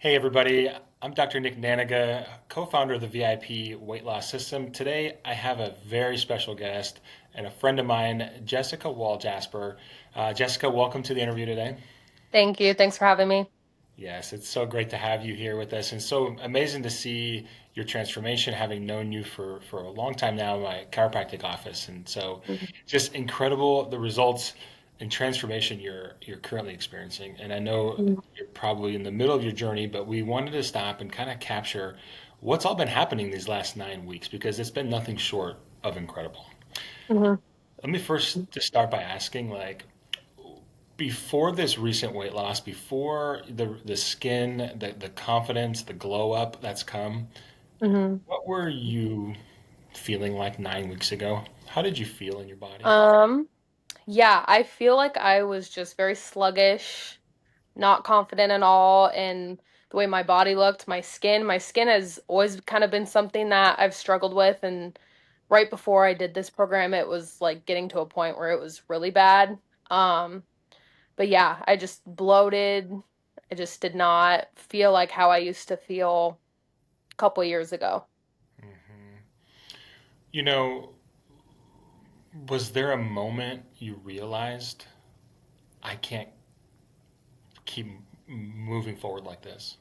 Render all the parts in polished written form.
Hey everybody, I'm Dr. Nick Naniga, co-founder of the VIP Weight Loss System. Today I have a very special guest and a friend of mine, Jessica Wall Jasper. Jessica, welcome to the interview today. Thank you. Thanks for having me. Yes, it's so great to have you here with us and so amazing to see your transformation, having known you for a long time now in my chiropractic office. And so Mhm. just incredible the results and transformation you're currently experiencing. And I know Mhm. you're probably in the middle of your journey, but we wanted to stop and kind of capture what's all been happening these last 9 weeks because it's been nothing short of incredible. Mhm. Let me first just start by asking, like, before this recent weight loss, before the skin, the confidence, the glow up that's come, Mhm. what were you feeling like 9 weeks ago? How did you feel in your body? Um, yeah, I feel like I was just very sluggish, not confident at all in the way my body looked, my skin. My skin has always kind of been something that I've struggled with, and right before I did this program, it was like getting to a point where it was really bad. Um, but yeah, I just bloated. I just did not feel like how I used to feel a couple years ago. Hmm. You know, was there a moment you realized I can't keep moving forward like this?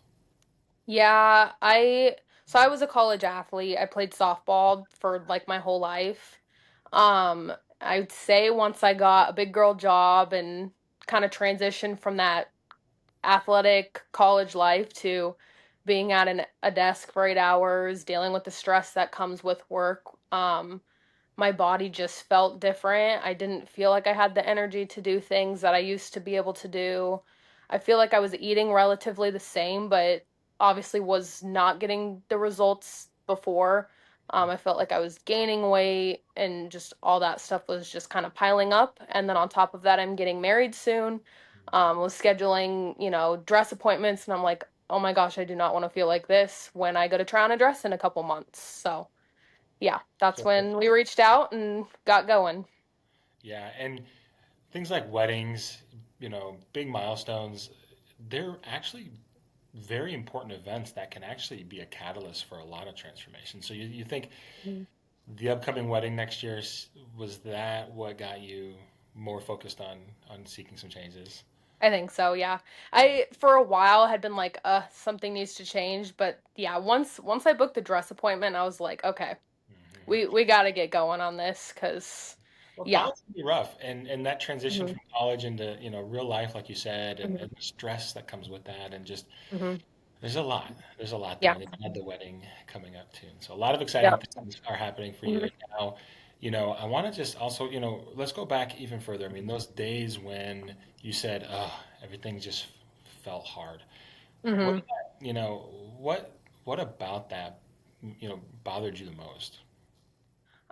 Yeah, I was a college athlete. I played softball for like my whole life. Um, I'd say once I got a big girl job and kind of transitioned from that athletic college life to being at a desk for 8 hours, dealing with the stress that comes with work, my body just felt different. I didn't feel like I had the energy to do things that I used to be able to do. I feel like I was eating relatively the same, but obviously was not getting the results before. I felt like I was gaining weight and just all that stuff was just kind of piling up. And then on top of that, I'm getting married soon. Was scheduling, dress appointments, and I'm like, oh my gosh, I do not want to feel like this when I go to try on a dress in a couple months. So yeah, that's So, when we reached out and got going. yeah, and things like weddings, big milestones, they're actually very important events that can actually be a catalyst for a lot of transformation. So you think Mhm. the upcoming wedding next year, was that what got you more focused on seeking some changes? I think so, yeah. Yeah. I for a while had been like, something needs to change, but yeah, once I booked the dress appointment, I was like, okay, Hmm. we got to get going on this cuz Well, yeah. college can be rough, and that transition Mhm. from college into real life, like you said, and, Mhm. and the stress that comes with that, and just Mhm. there's a lot. There's a lot there, Yeah. and then you had the wedding coming up too. So a lot of exciting Yep. things are happening for you. Mhm. And now, I want to just also, let's go back even further. I mean, those days when you said, "Oh, everything just felt hard." What, Mhm. you know, what about that, bothered you the most?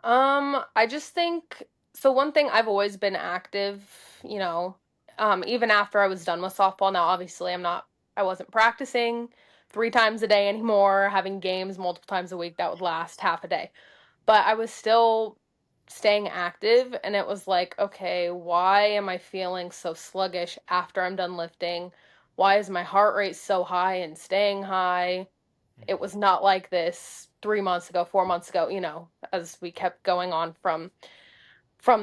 I just think so one thing I've always been active, even after I was done with softball. Now obviously I wasn't practicing 3 times a day anymore, having games multiple times a week that would last half a day. But I was still staying active and it was like, okay, why am I feeling so sluggish after I'm done lifting? Why is my heart rate so high and staying high? It was not like this 3 months ago, 4 months ago, as we kept going on from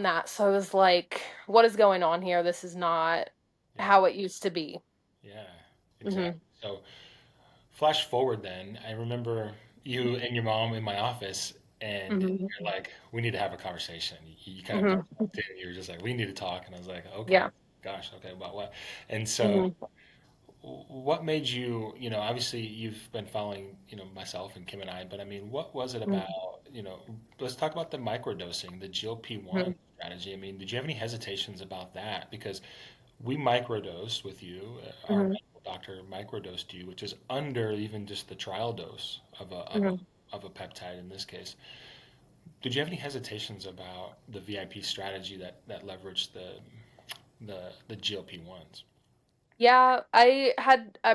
that. So I was like, what is going on here? This is not Yeah, how it used to be. yeah, exactly. Mhm. So flash forward then, I remember you and your mom in my office, and Mhm. you're like, "We need to have a conversation." You kind of Mhm. walked in, you were just like, "We need to talk," and I was like, "Okay, Yeah. gosh, okay, about what?" And so, Mhm. what made you, obviously you've been following, myself and Kim and I, but I mean, what was it about, Mhm. let's talk about the microdosing, the GLP-1 Mhm. strategy. I mean, did you have any hesitations about that? Because we microdosed with you. Our Mhm. medical doctor microdosed you, which is under even just the trial dose of a of Mhm. a of a peptide in this case. Did you have any hesitations about the VIP strategy that leveraged the GLP ones? Yeah, I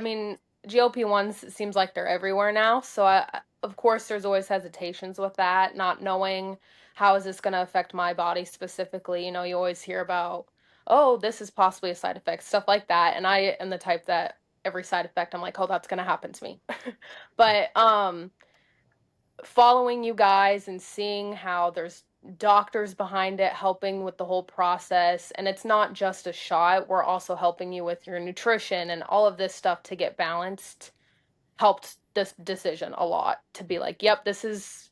mean, GLP-1s, it seems like they're everywhere now. So of course there's always hesitations with that, not knowing how is this going to affect my body specifically. You always hear about, oh, this is possibly a side effect, stuff like that. And I am the type that every side effect. I'm like, oh, that's gonna happen to me. But following you guys and seeing how there's doctors behind it helping with the whole process, and it's not just a shot, we're also helping you with your nutrition and all of this stuff to get balanced, helped this decision a lot to be like, yep, this is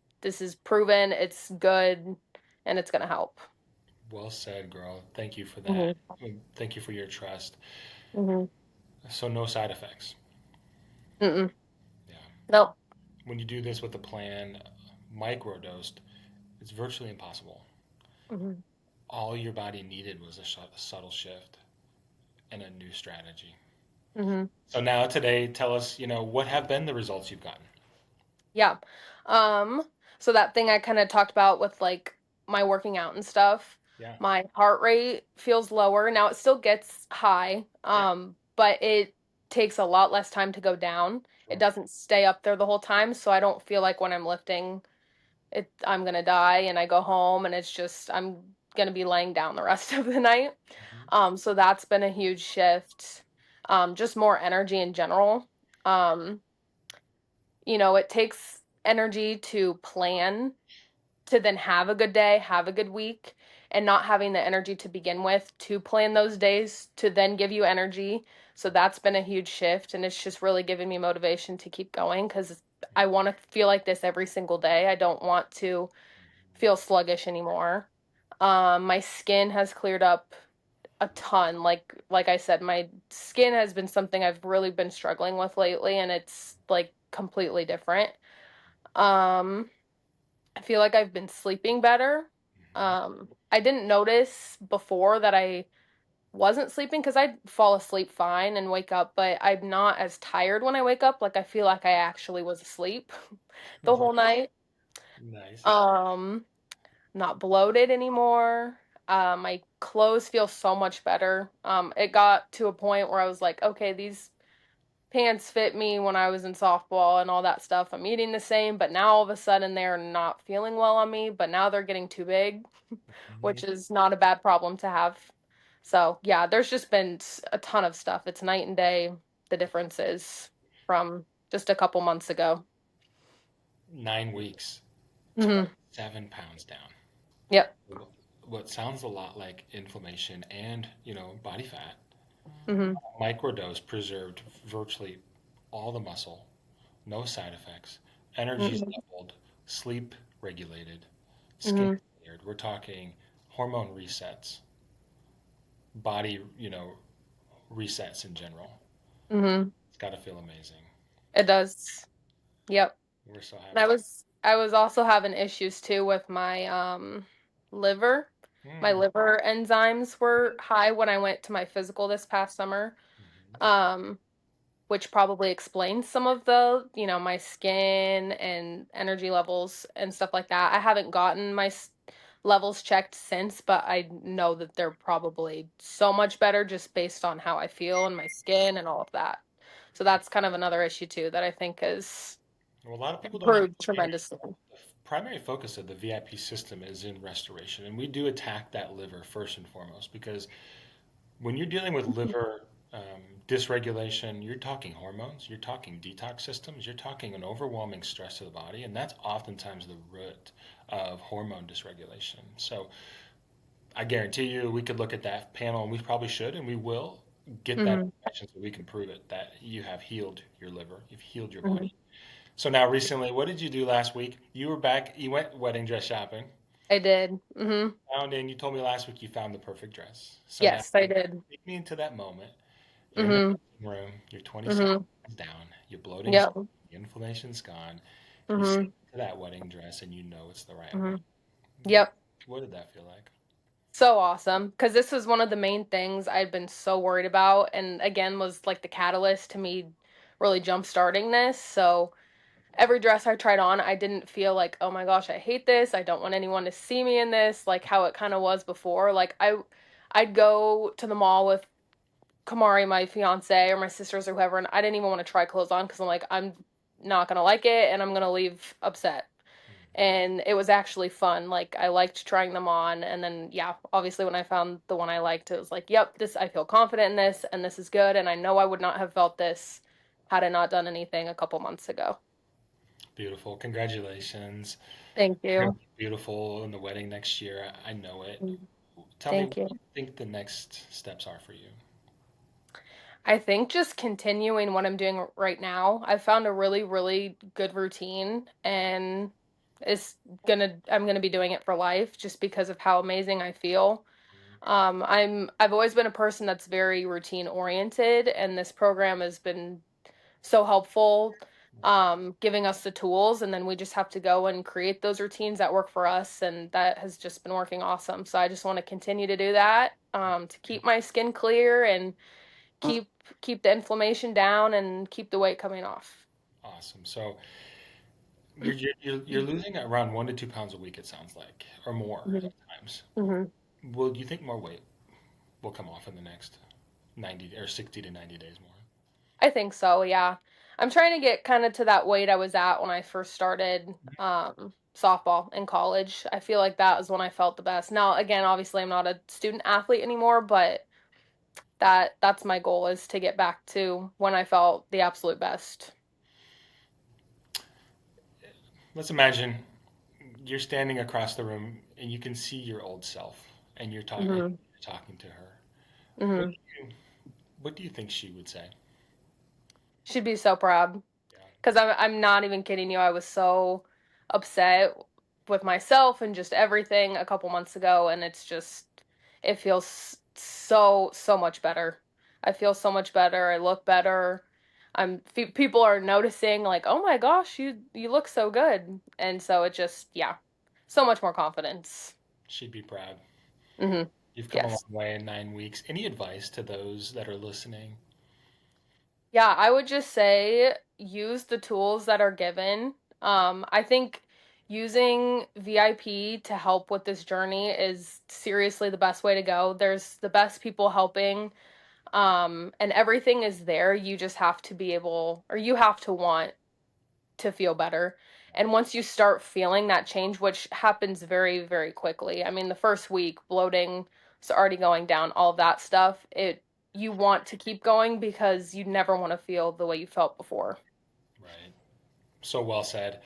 proven, it's good, and it's gonna help. Well said, girl. Thank you for that. Mhm. Thank you for your trust. Mhm. So no side effects. Mm-mm. Yeah. No. When you do this with a plan, microdosed, it's virtually impossible. Mhm. All your body needed was a subtle shift and a new strategy. Mhm. So now today, tell us, what have been the results you've gotten? Yeah. Um, so that thing I kind of talked about with like my working out and stuff, Yeah. my heart rate feels lower. Now it still gets high, Yeah. but it takes a lot less time to go down. It Sure. doesn't stay up there the whole time, so I don't feel like when I'm lifting, I'm gonna die and I go home and it's just I'm gonna be laying down the rest of the night. Mhm. So that's been a huge shift. Just more energy in general. Um, it takes energy to plan, to then have a good day, have a good week, and not having the energy to begin with to plan those days to then give you energy. So that's been a huge shift, and it's just really given me motivation to keep going because I want to feel like this every single day. I don't want to feel sluggish anymore. My skin has cleared up a ton. Like I said, my skin has been something I've really been struggling with lately, and it's like completely different. Um, I feel like I've been sleeping better. Mhm. I didn't notice before that I wasn't sleeping because I'd fall asleep fine and wake up, but I'm not as tired when I wake up. Like I feel like I actually was asleep the Right. whole night. Nice. Um, not bloated anymore. My clothes feel so much better. It got to a point where I was like, okay, these pants fit me when I was in softball and all that stuff. I'm eating the same, but now all of a sudden they're not feeling well on me, but now they're getting too big, Mhm. which is not a bad problem to have. So, yeah, there's just been a ton of stuff. It's night and day, the differences from just a couple months ago. 9 weeks, Hmm. 7 pounds down. Yep. What sounds a lot like inflammation and, body fat. Hmm. Microdose preserved virtually all the muscle, no side effects, energy's Hmm. doubled, sleep regulated, skin Hmm. cleared. We're talking hormone resets, body, resets in general. Hmm. It's got to feel amazing. It does. Yep. We're so And happy. I was also having issues too with my liver. My Mm. liver enzymes were high when I went to my physical this past summer. Mhm. Um, which probably explains some of the, my skin and energy levels and stuff like that. I haven't gotten my levels checked since, but I know that they're probably so much better just based on how I feel and my skin and all of that. So that's kind of another issue too that I think has Well, a lot of people don't improved understand tremendously. the primary focus of the VIP system is in restoration, and we do attack that liver first and foremost because when you're dealing with liver dysregulation, you're talking hormones, you're talking detox systems, you're talking an overwhelming stress to the body, and that's oftentimes the root of hormone dysregulation. So I guarantee you, we could look at that panel, and we probably should, and we will get that Hmm. information so we can prove it that you have healed your liver, you've healed your Hmm. body. So now, recently, what did you do last week? You were back. You went wedding dress shopping. I did. Hmm. Found and you told me last week you found the perfect dress. So now, Yes, I did. take me into that moment. You're in the Hmm. room. You're 26 Hmm. pounds down. Your bloating's, Yep. the inflammation's gone. You sit Hmm. into that wedding dress and you know it's the right Hmm. one. Yep. What did that feel like? So awesome. Because this was one of the main things I'd been so worried about. And again, was like the catalyst to me really jump starting this. So every dress I tried on, I didn't feel like, oh my gosh, I hate this. I don't want anyone to see me in this, like how it kind of was before. I'd go to the mall with Kamari, my fiance, or my sisters or whoever, and I didn't even want to try clothes on because I'm like, I'm not gonna like it and I'm gonna leave upset. and it was actually fun. Like I liked trying them on, and then yeah, obviously when I found the one I liked, it was like, yep, this I feel confident in this, and this is good, and I know I would not have felt this had I not done anything a couple months ago. Beautiful. Congratulations. Thank You're gonna you. be beautiful in the wedding next year. I know it. Mm, Tell me, Thank what you. do you think the next steps are for you? I think just continuing what I'm doing right now. I found a really, really good routine and I'm gonna be doing it for life just because of how amazing I feel. I've always been a person that's very routine oriented, and this program has been so helpful, giving us the tools, and then we just have to go and create those routines that work for us, and that has just been working awesome. So I just want to continue to do that, to keep my skin clear and keep keep the inflammation down and keep the weight coming off. Awesome. So you're losing around 1 to 2 pounds a week, it sounds like, or more Mhm. at times. Mhm. Will you think more weight will come off in the next 90 or 60 to 90 days more? I think so, yeah. I'm trying to get kind of to that weight I was at when I first started softball in college. I feel like that was when I felt the best. Now, again, obviously I'm not a student athlete anymore, but that's my goal is to get back to when I felt the absolute best. Let's imagine you're standing across the room and you can see your old self and Mhm. you're talking to her. What Mhm. do you what do you think she would say? She'd be so proud. Yeah. 'Cause I'm not even kidding you, I was so upset with myself and just everything a couple months ago, and it feels so much better. I feel so much better, I look better. People are noticing like, "Oh my gosh, you look so good." And so it just yeah, so much more confidence. She'd be proud. Mhm. You've come a long Yes. way in 9 weeks. Any advice to those that are listening? Yeah, I would just say use the tools that are given. I think using VIP to help with this journey is seriously the best way to go. There's the best people helping, and everything is there. You just have to be able, or you have to want to feel better. And once you start feeling that change, which happens very, very quickly. I mean, the first week, bloating is already going down, all of that stuff. You want to keep going because you never want to feel the way you felt before. Right. So well said.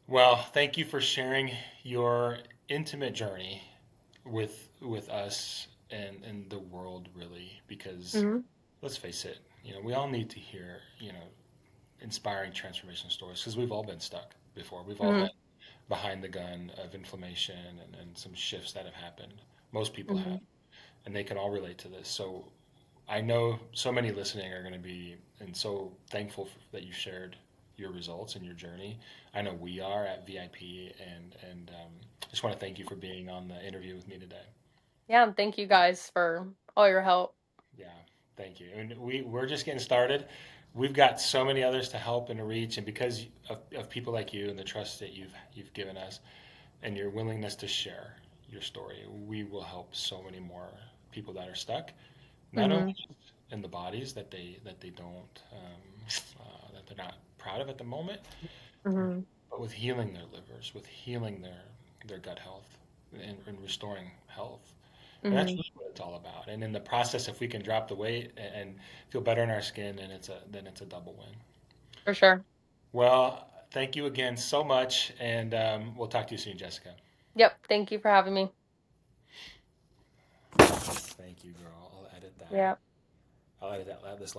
Well, thank you for sharing your intimate journey with us and the world really because Hmm. let's face it, we all need to hear, inspiring transformation stories because we've all been stuck before. We've all been Hmm. behind the gun of inflammation and some shifts that have happened. Most people have, Hmm. and they can all relate to this. So I know so many listening are going to be, and so thankful that you shared your results and your journey. I know we are at VIP, and just want to thank you for being on the interview with me today. Yeah, and thank you guys for all your help. Yeah, thank you. And we're just getting started. We've got so many others to help and to reach, and because of people like you and the trust that you've given us, and your willingness to share your story, we will help so many more people that are stuck, not only Hmm. in the bodies that they don't that they're not proud of at the moment, Hmm. but with healing their livers, with healing their gut health, and restoring health. And that's Hmm. really what it's all about. And in the process, if we can drop the weight and feel better in our skin, then it's a double win. For sure. Well, thank you again so much, and we'll talk to you soon, Jessica. Yep. Thank you for having me. Thank you, girl. I'll edit that. Yeah. I'll edit that this